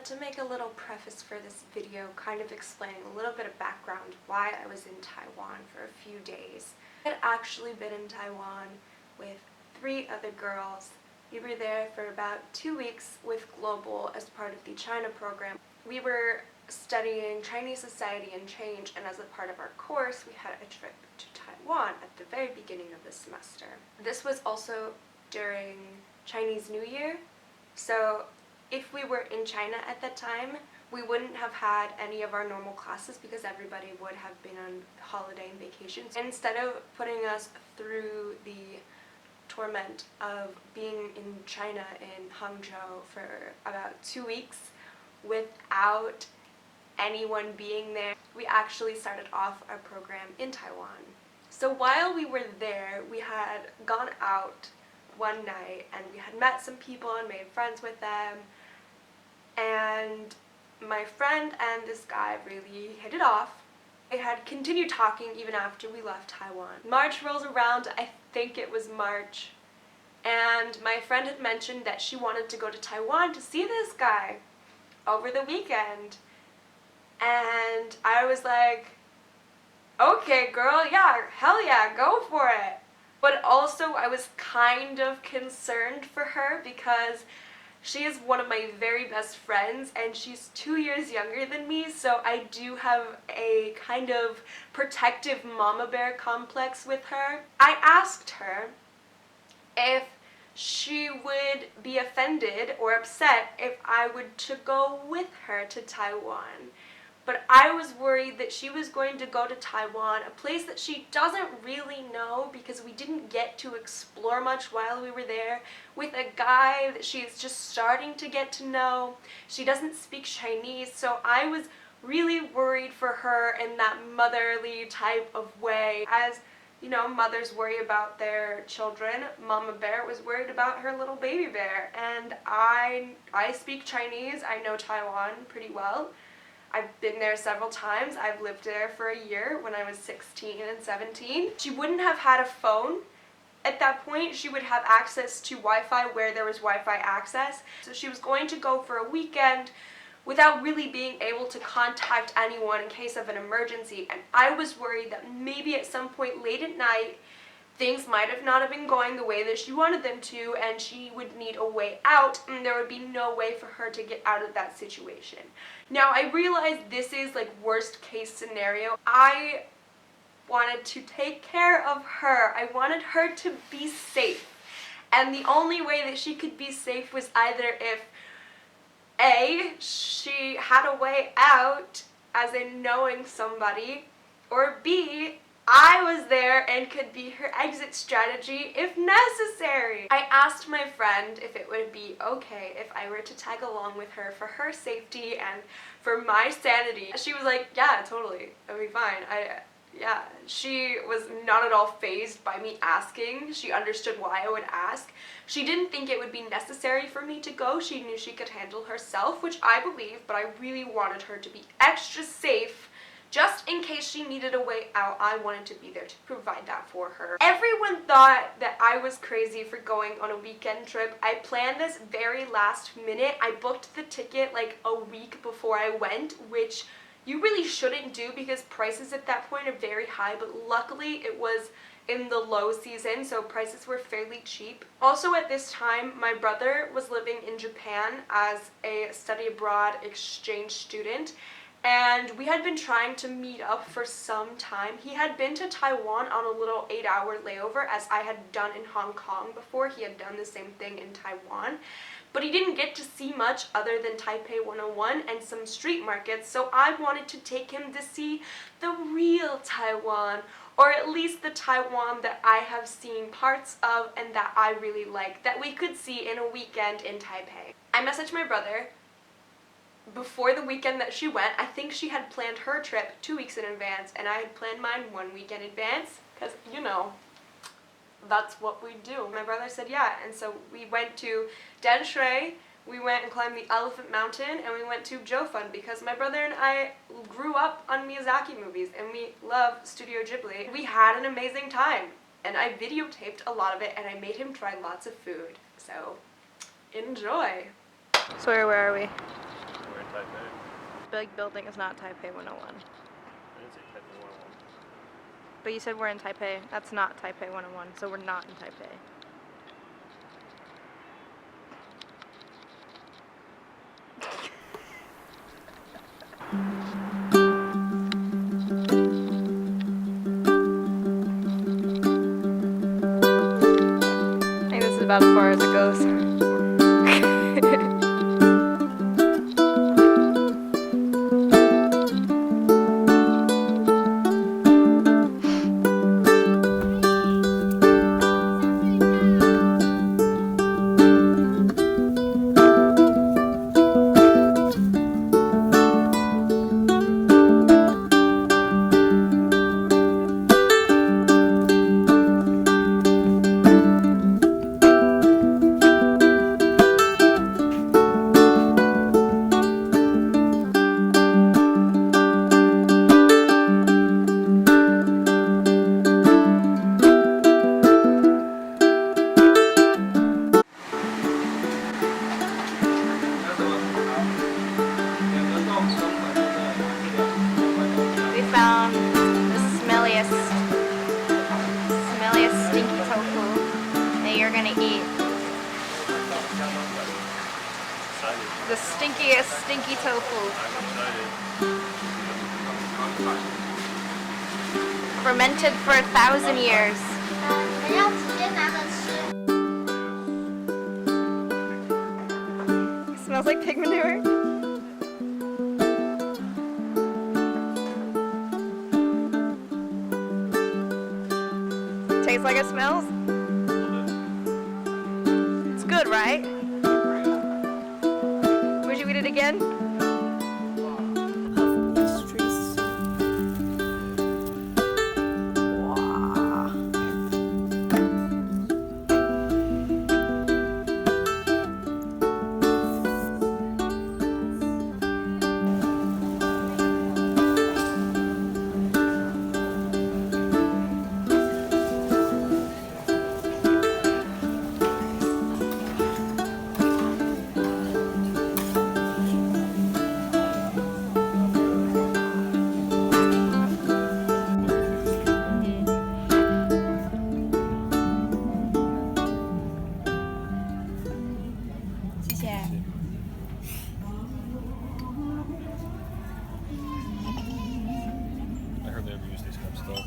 to make a little preface for this video, kind of explaining a little bit of background why I was in Taiwan for a few days. I had actually been in Taiwan with 3 other girls. We were there for about 2 weeks with Global as part of the China program. We were studying Chinese society and change, and as a part of our course, we had a trip to Taiwan at the very beginning of the semester. This was also during Chinese New Year, so if we were in China at that time, we wouldn't have had any of our normal classes because everybody would have been on holiday and vacations. Instead of putting us through the torment of being in China in Hangzhou for about 2 weeks without anyone being there, we actually started off our program in Taiwan. So while we were there, we had gone out one night and we had met some people and made friends with them, and my friend and this guy really hit it off. They had continued talking even after we left Taiwan. March rolls around, I think it was March, and my friend had mentioned that she wanted to go to Taiwan to see this guy over the weekend. And I was like, okay girl, yeah, hell yeah, go for it. But also I was kind of concerned for her because she is one of my very best friends and she's 2 years younger than me, so I do have a kind of protective mama bear complex with her. I asked her if she would be offended or upset if I were to go with her to Taiwan. But I was worried that she was going to go to Taiwan, a place that she doesn't really know because we didn't get to explore much while we were there, with a guy that she's just starting to get to know. She doesn't speak Chinese, so I was really worried for her in that motherly type of way. As you know, mothers worry about their children, Mama Bear was worried about her little baby bear. And I speak Chinese, I know Taiwan pretty well. I've been there several times. I've lived there for a year when I was 16 and 17. She wouldn't have had a phone at that point. She would have access to Wi-Fi where there was Wi-Fi access. So she was going to go for a weekend without really being able to contact anyone in case of an emergency. And I was worried that maybe at some point late at night, things might have not have been going the way that she wanted them to, and she would need a way out, and there would be no way for her to get out of that situation. Now, I realize this is like worst case scenario. I wanted to take care of her. I wanted her to be safe. And the only way that she could be safe was either if A, she had a way out, as in knowing somebody, or B, I was there and could be her exit strategy if necessary. I asked my friend if it would be okay if I were to tag along with her for her safety and for my sanity. She was like, yeah, totally, it'll be fine. Yeah, she was not at all fazed by me asking. She understood why I would ask. She didn't think it would be necessary for me to go. She knew she could handle herself, which I believe, but I really wanted her to be extra safe. Just in case she needed a way out, I wanted to be there to provide that for her. Everyone thought that I was crazy for going on a weekend trip. I planned this very last minute. I booked the ticket like a week before I went, which you really shouldn't do because prices at that point are very high, but luckily it was in the low season, so prices were fairly cheap. Also at this time, my brother was living in Japan as a study abroad exchange student, and we had been trying to meet up for some time. He had been to Taiwan on a little 8-hour layover, as I had done in Hong Kong before. He had done the same thing in Taiwan. But he didn't get to see much other than Taipei 101 and some street markets, so I wanted to take him to see the real Taiwan, or at least the Taiwan that I have seen parts of and that I really like, that we could see in a weekend in Taipei. I messaged my brother before the weekend that she went. I think she had planned her trip 2 weeks in advance, and I had planned mine 1 week in advance, because, you know, that's what we do. My brother said yeah, and so we went to Danshui, we went and climbed the Elephant Mountain, and we went to Jiufen because my brother and I grew up on Miyazaki movies, and we love Studio Ghibli. We had an amazing time, and I videotaped a lot of it, and I made him try lots of food, so enjoy! Sawyer, where are we? We're big building is not Taipei 101. I didn't say Taipei 101. But you said we're in Taipei. That's not Taipei 101, so we're not in Taipei. I think this is about as far as it goes. We found the smelliest stinky tofu that you're gonna eat. The stinkiest stinky tofu. Fermented for 1,000 years. Smells like pig manure. Tastes like it smells? It's good, right? Would you eat it again? I hardly ever use these cups though.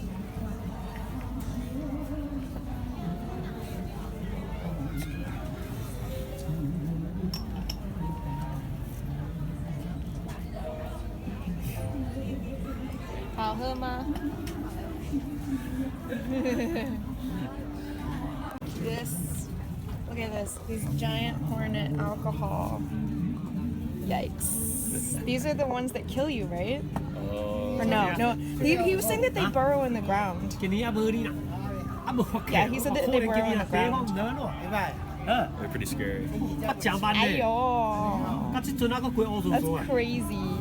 Look at this, these giant hornet alcohol. Yikes. These are the ones that kill you, right? Or no. He was saying that they burrow in the ground. Yeah, he said that they burrow in the ground. They're pretty scary. Ayo. That's crazy.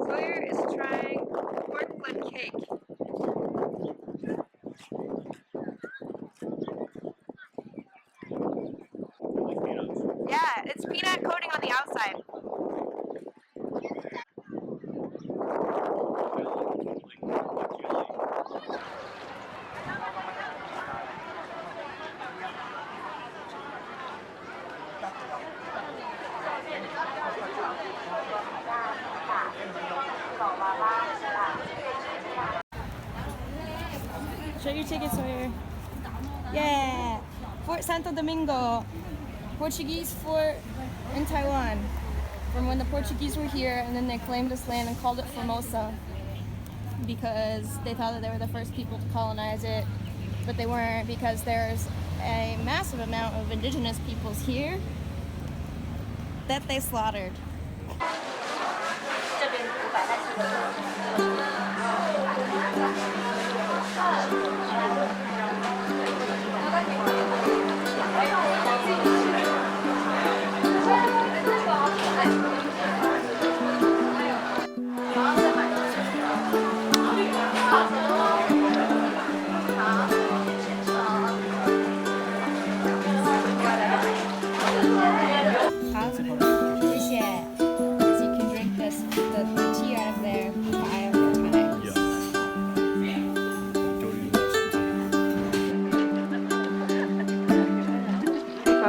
Sawyer is trying pork flip cake. Yeah, it's peanut coating on the outside. Show your ticket, Sawyer. Yeah! Fort Santo Domingo. Portuguese fort in Taiwan. From when the Portuguese were here and then they claimed this land and called it Formosa because they thought that they were the first people to colonize it, but they weren't because there's a massive amount of indigenous peoples here that they slaughtered.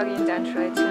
buggy in Danshui to